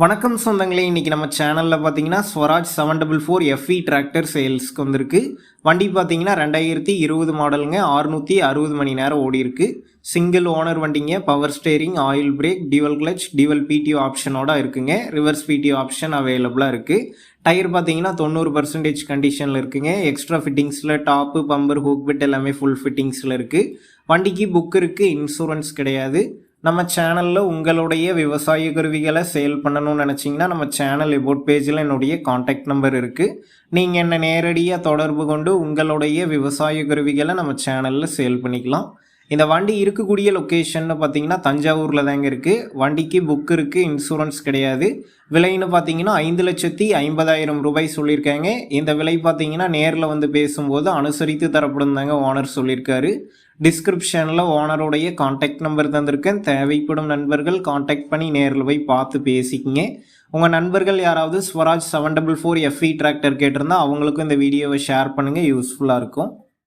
வணக்கம் சொந்தங்களே, இன்றைக்கி நம்ம சேனலில் பார்த்தீங்கன்னா ஸ்வராஜ் 744 FE டிராக்டர் சேல்ஸ்க்கு வந்திருக்கு. வண்டி பார்த்தீங்கன்னா 2020 மாடலுங்க. 660 மணி நேரம் ஓடி இருக்கு. சிங்கிள் ஓனர் வண்டிங்க. Power steering, oil brake, dual clutch, dual PTO ஆப்ஷனோட இருக்குங்க. ரிவர்ஸ் பிடிஓ ஆப்ஷன் அவைலபிளாக இருக்குது. டயர் பார்த்தீங்கன்னா 90% கண்டிஷனில் இருக்குங்க. எக்ஸ்ட்ரா ஃபிட்டிங்ஸில் டாப்பு, பம்பர், ஹூக் பெட் எல்லாமே ஃபுல் ஃபிட்டிங்ஸில் இருக்குது. வண்டிக்கு புக் இருக்குது, இன்சூரன்ஸ் கிடையாது. நம்ம சேனலில் உங்களுடைய விவசாய கருவிகளை சேல் பண்ணணும்னு நினச்சிங்கன்னா நம்ம சேனல் எபோட் பேஜில் என்னுடைய காண்டாக்ட் நம்பர் இருக்குது. நீங்கள் என்னை நேரடியாக தொடர்பு கொண்டு உங்களுடைய விவசாய கருவிகளை நம்ம சேனலில் சேல் பண்ணிக்கலாம். இந்த வண்டி இருக்கக்கூடிய லொக்கேஷன்னு பார்த்தீங்கன்னா தஞ்சாவூரில் தாங்க இருக்குது. வண்டிக்கு புக் இருக்குது, இன்சூரன்ஸ் கிடையாது. விலைன்னு பார்த்தீங்கன்னா 5,50,000 ரூபாய் சொல்லியிருக்காங்க. இந்த விலை பார்த்தீங்கன்னா நேரில் வந்து பேசும்போது அனுசரித்து தரப்படும் தாங்க ஓனர் சொல்லியிருக்காரு. டிஸ்கிரிப்ஷனில் ஓனருடைய காண்டாக்ட் நம்பர் தந்திருக்கேன். தேவைப்படும் நண்பர்கள் காண்டாக்ட் பண்ணி நேரில் போய் பார்த்து பேசிக்கிங்க. உங்கள் நண்பர்கள் யாராவது ஸ்வராஜ் 744 FE டிராக்டர் கேட்டிருந்தா அவங்களுக்கும் இந்த வீடியோவை ஷேர் பண்ணுங்கள், யூஸ்ஃபுல்லாக இருக்கும்.